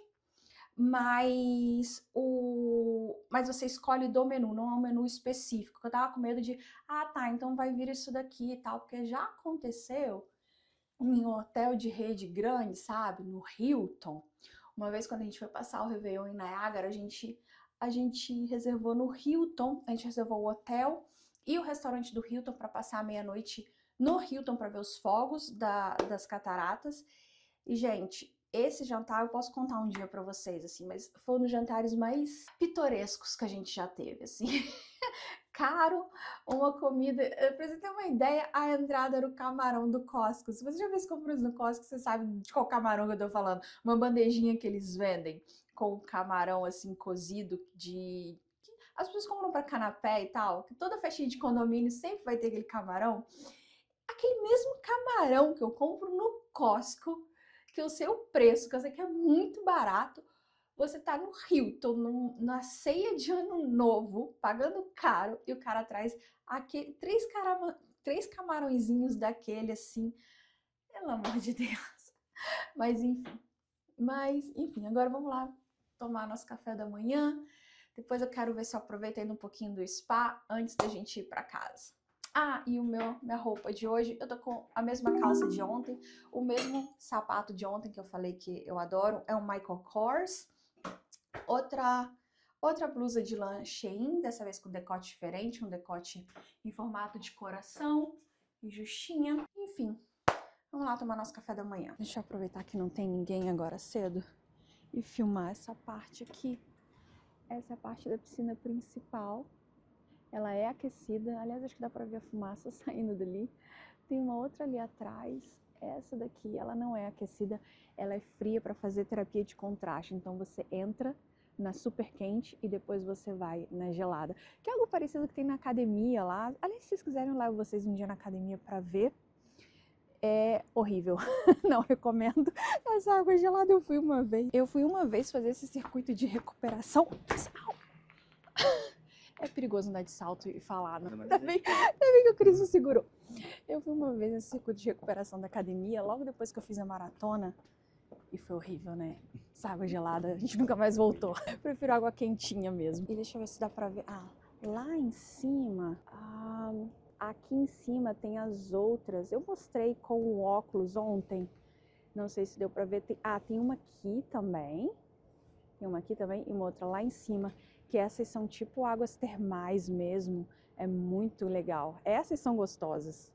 Mas você escolhe do menu, não é um menu específico. Eu tava com medo de, então vai vir isso daqui e tal. Porque já aconteceu em um hotel de rede grande, sabe? No Hilton. Uma vez quando a gente foi passar o Réveillon em Niagara, a gente reservou no Hilton, a gente reservou o hotel e o restaurante do Hilton para passar a meia-noite no Hilton para ver os fogos das cataratas. E, gente, esse jantar eu posso contar um dia para vocês, assim, mas foi um dos jantares mais pitorescos que a gente já teve, assim. Caro, uma comida, pra você ter uma ideia, a entrada era o camarão do Costco. Se você já fez compras no Costco, você sabe de qual camarão que eu tô falando. Uma bandejinha que eles vendem com camarão assim cozido que as pessoas compram para canapé e tal, que toda festinha de condomínio sempre vai ter aquele camarão. Aquele mesmo camarão que eu compro no Costco, que eu sei o preço, que eu sei que é muito barato. Você tá no Hilton, na ceia de ano novo, pagando caro, e o cara traz três camarõezinhos daquele, assim, pelo amor de Deus. Mas enfim, agora vamos lá tomar nosso café da manhã. Depois eu quero ver se eu aproveito ainda um pouquinho do spa antes da gente ir pra casa. E minha roupa de hoje, eu tô com a mesma calça de ontem, o mesmo sapato de ontem que eu falei que eu adoro, é um Michael Kors. Outra blusa de lã Shein, dessa vez com decote diferente, um decote em formato de coração e justinha. Enfim, vamos lá tomar nosso café da manhã. Deixa eu aproveitar que não tem ninguém agora cedo e filmar essa parte aqui. Essa é a parte da piscina principal. Ela é aquecida, aliás, acho que dá pra ver a fumaça saindo dali. Tem uma outra ali atrás. Essa daqui, ela não é aquecida, ela é fria para fazer terapia de contraste. Então você entra na super quente e depois você vai na gelada. Que é algo parecido que tem na academia lá. Aliás, se vocês quiserem, eu levo vocês um dia na academia para ver. É horrível, não recomendo. Essa água gelada eu fui uma vez fazer esse circuito de recuperação. É perigoso andar de salto e falar, não. Ainda bem que o Cris segurou. Eu fui uma vez nesse circuito de recuperação da academia, logo depois que eu fiz a maratona, e foi horrível, né? Essa água gelada, a gente nunca mais voltou. Eu prefiro água quentinha mesmo. E deixa eu ver se dá pra ver. Lá em cima, aqui em cima tem as outras. Eu mostrei com o óculos ontem, não sei se deu pra ver. Tem uma aqui também. Tem uma aqui também e uma outra lá em cima. Que essas são tipo águas termais mesmo, é muito legal. Essas são gostosas.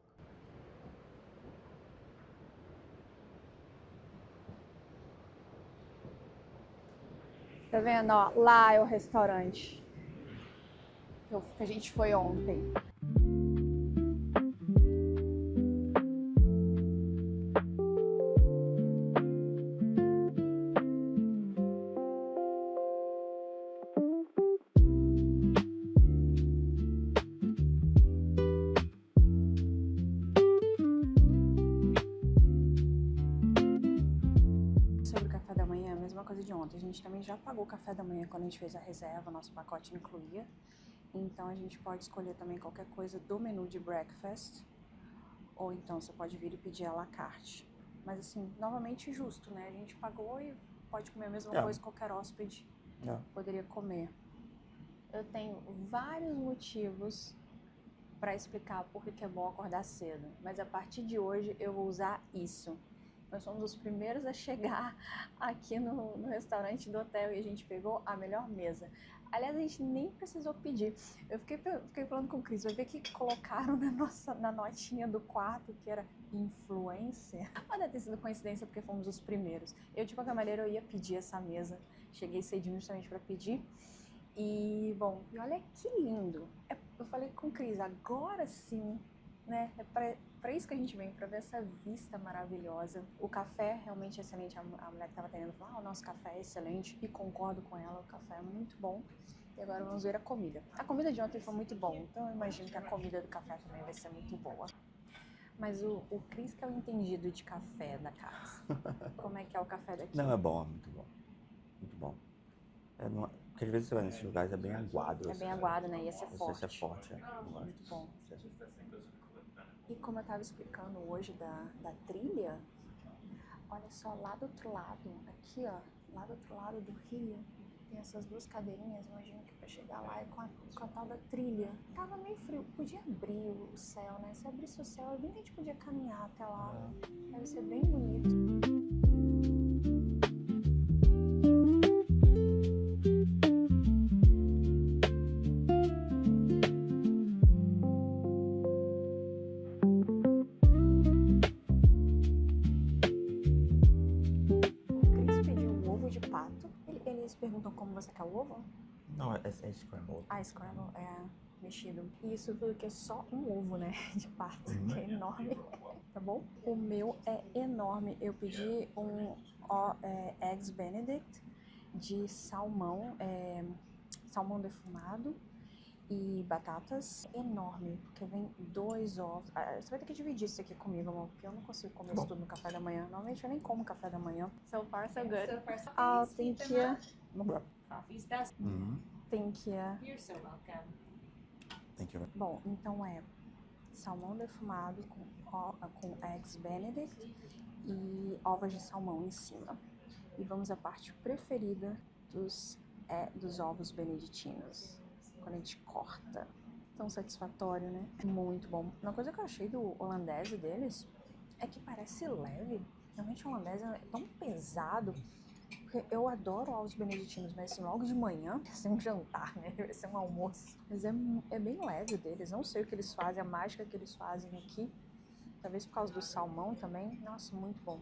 Tá vendo, ó, lá é o restaurante que a gente foi ontem. sobre o café da manhã, a mesma coisa de ontem. A gente também já pagou o café da manhã quando a gente fez a reserva, nosso pacote incluía. Então a gente pode escolher também qualquer coisa do menu de breakfast, ou então você pode vir e pedir à la carte. Mas assim, novamente justo, né? A gente pagou e pode comer a mesma coisa que qualquer hóspede poderia comer. Eu tenho vários motivos para explicar por que é bom acordar cedo, mas a partir de hoje eu vou usar isso. Nós fomos os primeiros a chegar aqui no restaurante do hotel e a gente pegou a melhor mesa. Aliás, a gente nem precisou pedir. Eu fiquei falando com o Cris, vai ver que colocaram na notinha do quarto que era influencer. Mas deve ter sido coincidência porque fomos os primeiros. Eu, de qualquer maneira, eu ia pedir essa mesa. Cheguei cedinho justamente para pedir. E, bom, e olha que lindo. Eu falei com o Cris, agora sim, né? É para isso que a gente vem, para ver essa vista maravilhosa. O café é realmente excelente. A mulher que estava atendendo falou, o nosso café é excelente. E concordo com ela, o café é muito bom. E agora vamos ver a comida. A comida de ontem foi muito bom, então eu imagino que a comida do café também vai ser muito boa. Mas o Cris que é o entendido de café da casa. Como é que é o café daqui? Não, é bom, é muito bom. Muito bom. Porque às vezes você vai nesses lugares, é bem aguado. É bem aguado, né? E esse é forte. Esse é forte, Muito bom. E como eu estava explicando hoje da trilha, olha só, lá do outro lado, aqui ó, lá do outro lado do rio, tem essas duas cadeirinhas, imagino que para chegar lá é com a tal da trilha. Tava meio frio, podia abrir o céu, né? Se abrisse o céu, bem que a gente podia caminhar até lá, deve ser bem bonito. Eles perguntam como você quer o ovo? Não, é scramble. Ah, scramble é mexido. E isso tudo que é só um ovo, né? De pato, que é enorme. Tá bom? O meu é enorme. Eu pedi um Eggs Benedict de salmão, salmão defumado e batatas enorme, porque vem 2 ovos. Você vai ter que dividir isso aqui comigo, amor, porque eu não consigo comer isso tudo no café da manhã. Normalmente eu nem como café da manhã. So far, so good. So far, so Oh, good. thank you. Coffee's best. Thank you. You're so welcome. Thank you. Bom, então é salmão defumado com Eggs Benedict e ovos de salmão em cima. E vamos à parte preferida dos ovos beneditinos. Quando a gente corta. Tão satisfatório, né? Muito bom. Uma coisa que eu achei do holandês deles é que parece leve. Realmente o holandês é tão pesado. Porque eu adoro ovos beneditinos, mas assim, logo de manhã vai ser um jantar, né? Vai ser um almoço. Mas é bem leve o deles. Não sei o que eles fazem, a mágica que eles fazem aqui. Talvez por causa do salmão também. Nossa, muito bom.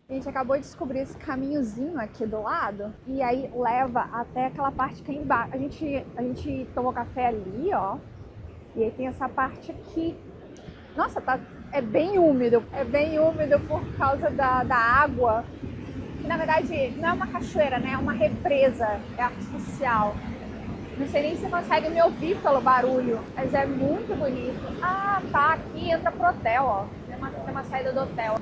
A gente acabou de descobrir esse caminhozinho aqui do lado e aí leva até aquela parte que é embaixo. A gente tomou café ali, ó, e aí tem essa parte aqui. Nossa, é bem úmido por causa da água. Que na verdade não é uma cachoeira, né? É uma represa, é artificial. Não sei nem se você consegue me ouvir pelo barulho, mas é muito bonito. Ah, tá, aqui entra pro hotel, ó. Tem uma saída do hotel.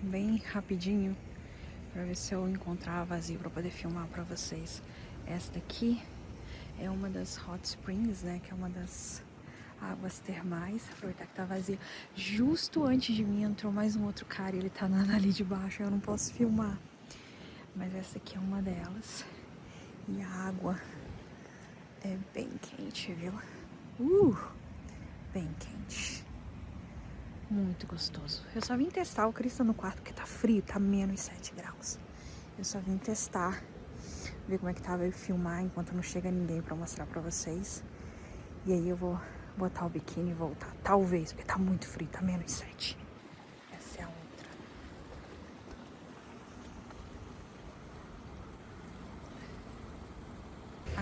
Bem rapidinho para ver se eu encontrava vazio para poder filmar para vocês. Esta aqui é uma das hot springs, né, que é uma das águas termais. Aproveitar que tá vazia. Justo antes de mim entrou mais um outro cara e ele tá nadando ali de baixo, eu não posso filmar. Mas essa aqui é uma delas. E a água é bem quente, viu? Bem quente. Muito gostoso. Eu só vim testar, o Cris tá no quarto porque tá frio, tá menos 7 graus. Eu só vim testar, ver como é que tava e filmar enquanto não chega ninguém pra mostrar pra vocês. E aí eu vou botar o biquíni e voltar. Talvez, porque tá muito frio, tá menos 7.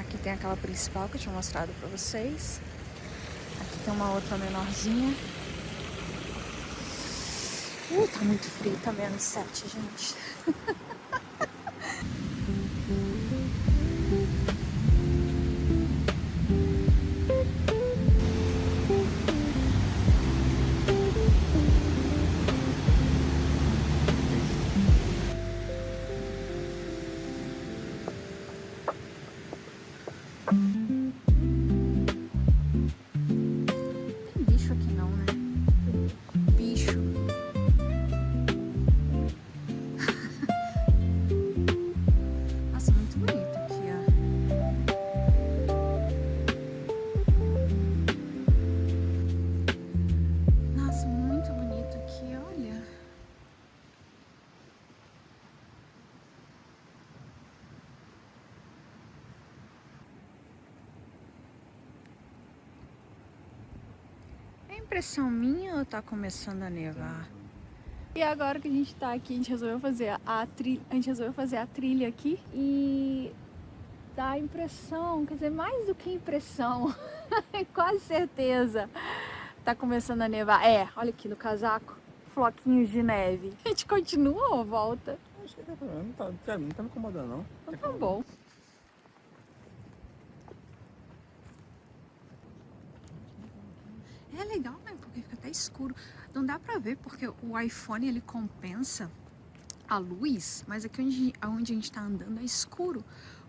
Aqui tem aquela principal que eu tinha mostrado pra vocês. Aqui tem uma outra menorzinha. Tá muito frio, tá -7, gente. Tem bicho aqui não, né? Bicho. Nossa, muito bonito aqui, ó. Nossa, muito bonito aqui, olha. É impressão minha ou tá começando a nevar? E agora que a gente tá aqui, a gente resolveu fazer a trilha aqui e dá a impressão, quer dizer, mais do que impressão, quase certeza, tá começando a nevar. Olha aqui no casaco, floquinhos de neve. A gente continua ou volta? Acho que não tá me incomodando, não. Então tá bom. É legal, né? Porque fica até escuro. Não dá pra ver porque o iPhone ele compensa a luz, mas aqui onde a gente tá andando é escuro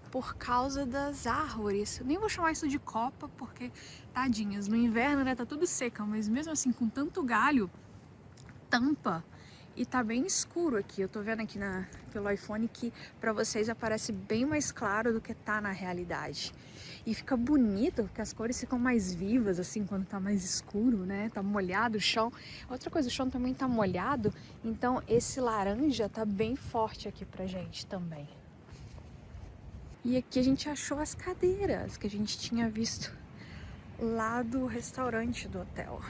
por causa das árvores. Eu nem vou chamar isso de copa porque, tadinhas, no inverno, né, tá tudo seca, mas mesmo assim com tanto galho, tampa. E tá bem escuro aqui. Eu tô vendo aqui pelo iPhone que pra vocês aparece bem mais claro do que tá na realidade. E fica bonito, porque as cores ficam mais vivas, assim, quando tá mais escuro, né? Tá molhado o chão. Outra coisa, o chão também tá molhado, então esse laranja tá bem forte aqui pra gente também. E aqui a gente achou as cadeiras que a gente tinha visto lá do restaurante do hotel.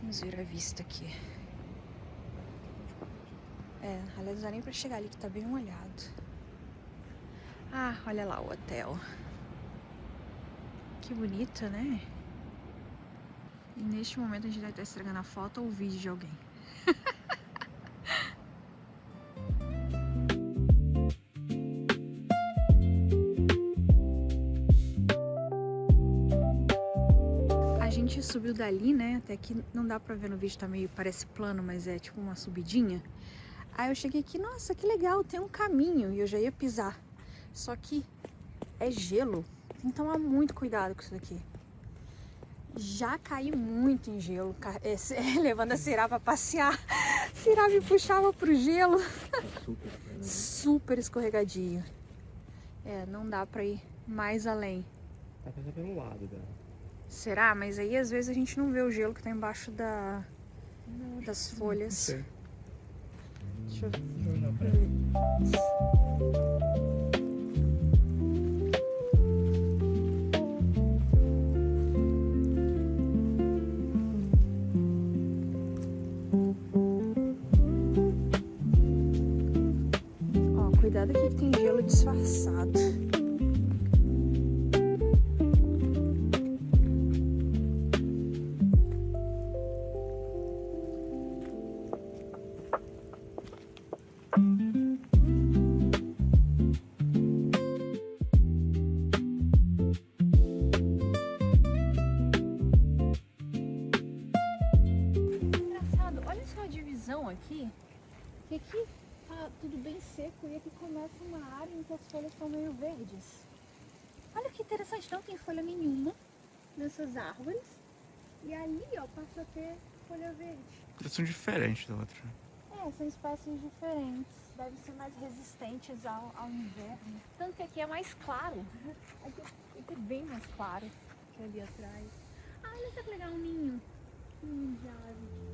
Vamos ver a vista aqui. Aliás, não dá nem pra chegar ali, que tá bem molhado. Ah, olha lá o hotel. Que bonito, né? E neste momento a gente deve estar estragando a foto ou o vídeo de alguém. A gente subiu dali, né? Até que não dá pra ver no vídeo, tá meio, parece plano, mas é tipo uma subidinha. Aí eu cheguei aqui, nossa, que legal, tem um caminho, e eu já ia pisar. Só que é gelo, tem que tomar muito cuidado com isso daqui. Já caí muito em gelo, levando a Cirá pra passear. Cirá me puxava pro gelo. Super escorregadio. Não dá pra ir mais além. Tá passando pelo lado dela. Será? Mas aí às vezes a gente não vê o gelo que tá embaixo das folhas. Não sei. Deixa eu ver. Ó, cuidado aqui que tem gelo disfarçado. Aqui, e aqui tá tudo bem seco e aqui começa uma área em que as folhas estão meio verdes. Olha que interessante, não tem folha nenhuma nessas árvores e ali, ó, passa a ter folha verde. Elas são diferentes da outra. São espécies diferentes, devem ser mais resistentes ao inverno. Tanto que aqui é mais claro, aqui é bem mais claro que ali atrás. Ah, olha só que legal, um ninho de ave.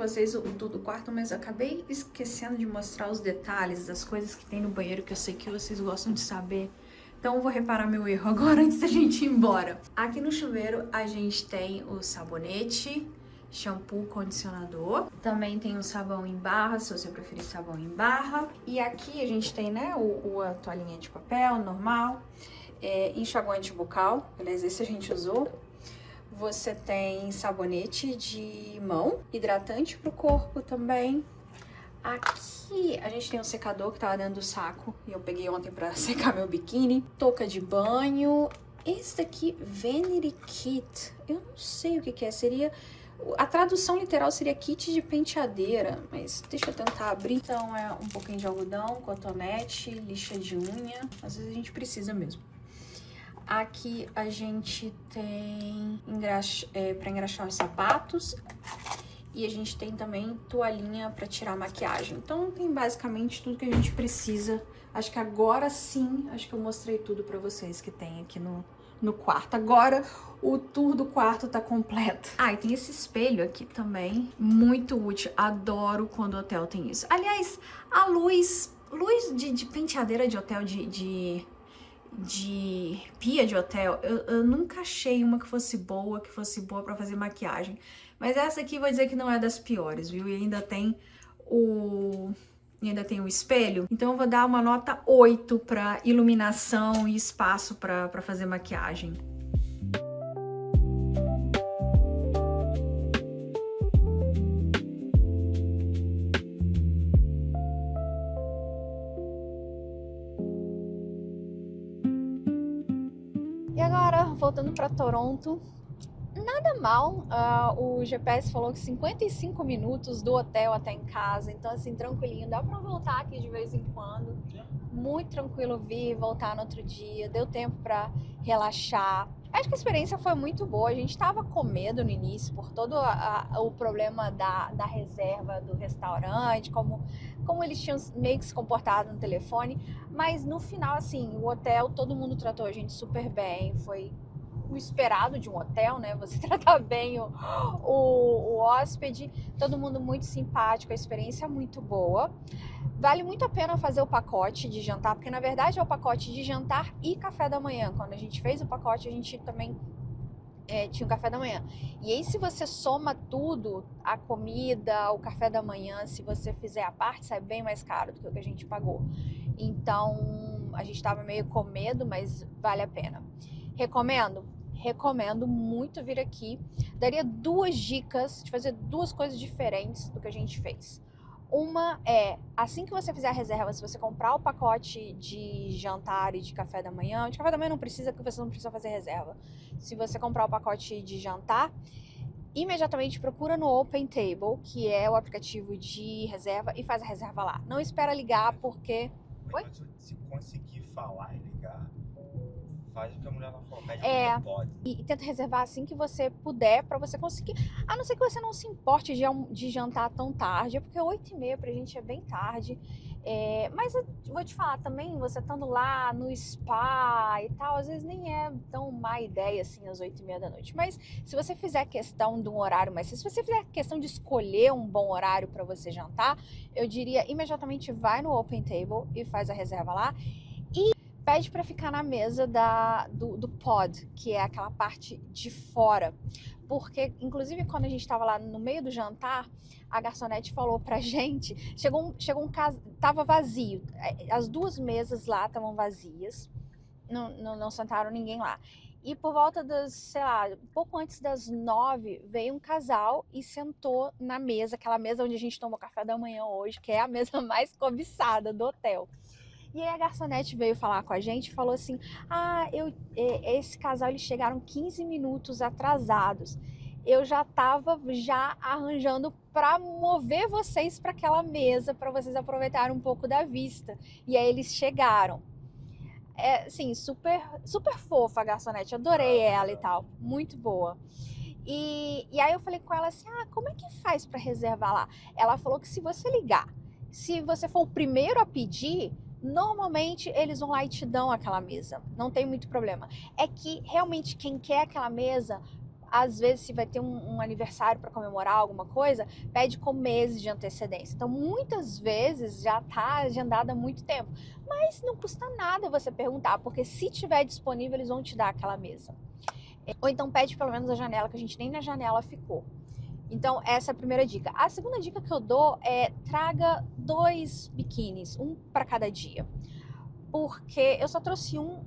vocês do quarto, mas acabei esquecendo de mostrar os detalhes das coisas que tem no banheiro, que eu sei que vocês gostam de saber. Então eu vou reparar meu erro agora antes da gente ir embora. Aqui no chuveiro a gente tem o sabonete, shampoo, condicionador. Também tem o sabão em barra, se você preferir sabão em barra. E aqui a gente tem, né, a toalhinha de papel normal, enxaguante bucal, aliás, esse a gente usou. Você tem sabonete de mão, hidratante pro corpo também. Aqui a gente tem um secador que tava dentro do saco e eu peguei ontem pra secar meu biquíni. Touca de banho. Esse daqui, Vanity Kit, eu não sei o que é, seria... A tradução literal seria kit de penteadeira, mas deixa eu tentar abrir. Então é um pouquinho de algodão, cotonete, lixa de unha, às vezes a gente precisa mesmo. Aqui a gente tem para engraxar os sapatos e a gente tem também toalhinha para tirar a maquiagem. Então tem basicamente tudo que a gente precisa. Acho que agora sim, acho que eu mostrei tudo para vocês que tem aqui no quarto. Agora o tour do quarto tá completo. Ah, e tem esse espelho aqui também, muito útil. Adoro quando o hotel tem isso. Aliás, a luz de penteadeira de hotel, de pia de hotel, eu nunca achei uma que fosse boa pra fazer maquiagem. Mas essa aqui vou dizer que não é das piores, viu? E ainda tem o espelho. Então eu vou dar uma nota 8 pra iluminação e espaço pra fazer maquiagem. E agora, voltando para Toronto, nada mal, o GPS falou que 55 minutos do hotel até em casa, então assim, tranquilinho, dá pra voltar aqui de vez em quando, muito tranquilo vir e voltar no outro dia, deu tempo pra relaxar. Acho que a experiência foi muito boa, a gente tava com medo no início por todo o problema da reserva do restaurante, como eles tinham meio que se comportado no telefone, mas no final, assim, o hotel, todo mundo tratou a gente super bem, foi o esperado de um hotel, né? Você tratar bem o hóspede, todo mundo muito simpático, a experiência é muito boa. Vale muito a pena fazer o pacote de jantar, porque na verdade é o pacote de jantar e café da manhã. Quando a gente fez o pacote, a gente também tinha o café da manhã. E aí, se você soma tudo, a comida, o café da manhã, se você fizer a parte, sai bem mais caro do que o que a gente pagou. Então, a gente tava meio com medo, mas vale a pena. Recomendo muito vir aqui. Daria 2 dicas de fazer 2 coisas diferentes do que a gente fez. Uma é, assim que você fizer a reserva, se você comprar o pacote de jantar e de café da manhã não precisa, porque você não precisa fazer reserva. Se você comprar o pacote de jantar, imediatamente procura no Open Table, que é o aplicativo de reserva, e faz a reserva lá. Não espera ligar, porque... Oi? Se conseguir falar e ligar, faz o que a mulher lá falou, pede pode. E tenta reservar assim que você puder, pra você conseguir. A não ser que você não se importe de jantar tão tarde, porque 8h30 pra gente é bem tarde. Mas eu vou te falar também, você estando lá no spa e tal, às vezes nem é tão má ideia assim às 8h30 da noite. Mas se você fizer questão de um horário mais cedo, se você fizer questão de escolher um bom horário para você jantar, eu diria imediatamente vai no Open Table e faz a reserva lá. E pede para ficar na mesa do pod, que é aquela parte de fora. Porque, inclusive, quando a gente estava lá no meio do jantar, a garçonete falou pra gente, chegou um caso, tava vazio, as 2 mesas lá estavam vazias, não sentaram ninguém lá. E por volta das, sei lá, um pouco antes das 9, veio um casal e sentou na mesa, aquela mesa onde a gente tomou café da manhã hoje, que é a mesa mais cobiçada do hotel. E aí a garçonete veio falar com a gente e falou assim, esse casal, eles chegaram 15 minutos atrasados. Eu já tava arranjando para mover vocês para aquela mesa, para vocês aproveitarem um pouco da vista. E aí eles chegaram. Assim, super, super fofa a garçonete, adorei ela e tal, muito boa. E aí eu falei com ela assim, como é que faz para reservar lá? Ela falou que se você ligar, se você for o primeiro a pedir, normalmente eles vão lá e te dão aquela mesa, não tem muito problema. É que realmente quem quer aquela mesa às vezes se vai ter um aniversário para comemorar alguma coisa, pede com meses de antecedência. Então muitas vezes já está agendada há muito tempo, mas não custa nada você perguntar, porque se tiver disponível eles vão te dar aquela mesa. Ou então pede pelo menos a janela, que a gente nem na janela ficou. Então essa é a primeira dica. A segunda dica que eu dou é traga 2 biquínis, um para cada dia. Porque eu só trouxe um.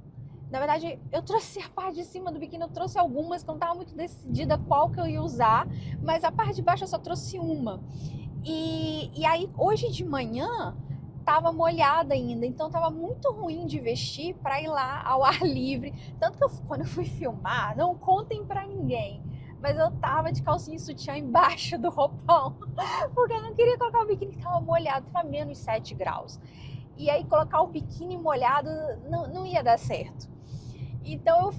Na verdade, eu trouxe a parte de cima do biquíni, eu trouxe algumas que eu não estava muito decidida qual que eu ia usar, mas a parte de baixo eu só trouxe uma. E aí, hoje de manhã, tava molhada ainda, então tava muito ruim de vestir para ir lá ao ar livre. Tanto que quando eu fui filmar, não contem para ninguém, mas eu tava de calcinha e sutiã embaixo do roupão, porque eu não queria colocar o biquíni que tava molhado, tava menos 7 graus. E aí colocar o biquíni molhado não ia dar certo. Então,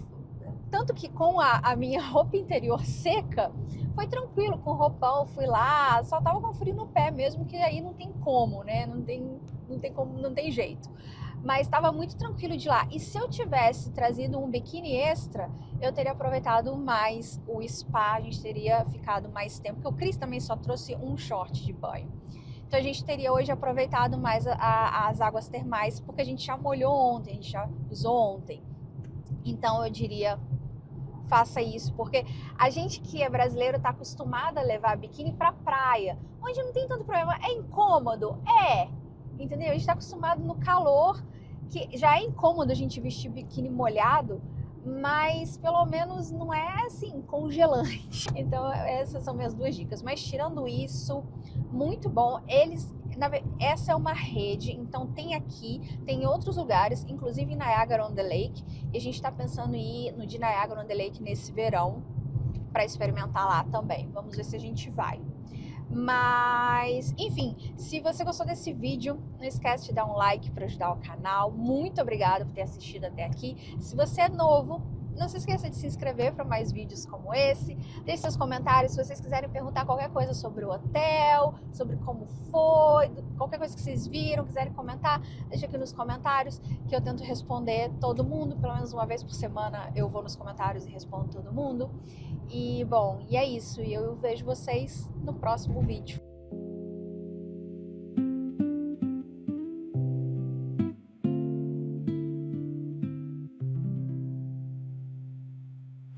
tanto que com a minha roupa interior seca, foi tranquilo, com o roupão, fui lá, só tava com frio no pé mesmo, que aí não tem como, né? Não tem jeito. Mas estava muito tranquilo de lá. E se eu tivesse trazido um biquíni extra, eu teria aproveitado mais o spa, a gente teria ficado mais tempo, porque o Cris também só trouxe um short de banho. Então a gente teria hoje aproveitado mais as águas termais, porque a gente já molhou ontem, a gente já usou ontem. Então eu diria, faça isso, porque a gente que é brasileiro está acostumado a levar biquíni para praia, onde não tem tanto problema. É incômodo? É, entendeu? A gente está acostumado no calor, que já é incômodo a gente vestir biquíni molhado, mas pelo menos não é assim, congelante. Então essas são minhas 2 dicas. Mas tirando isso, muito bom. Essa é uma rede, então tem aqui, tem em outros lugares, inclusive em Niagara-on-the-Lake, e a gente está pensando em ir no de Niagara-on-the-Lake nesse verão, para experimentar lá também. Vamos ver se a gente vai. Mas, enfim, se você gostou desse vídeo, não esquece de dar um like para ajudar o canal. Muito obrigada por ter assistido até aqui. Se você é novo, não se esqueça de se inscrever para mais vídeos como esse. Deixe seus comentários se vocês quiserem perguntar qualquer coisa sobre o hotel, sobre como foi, qualquer coisa que vocês viram, quiserem comentar, deixa aqui nos comentários que eu tento responder todo mundo. Pelo menos uma vez por semana eu vou nos comentários e respondo todo mundo. E bom, e é isso. E eu vejo vocês no próximo vídeo.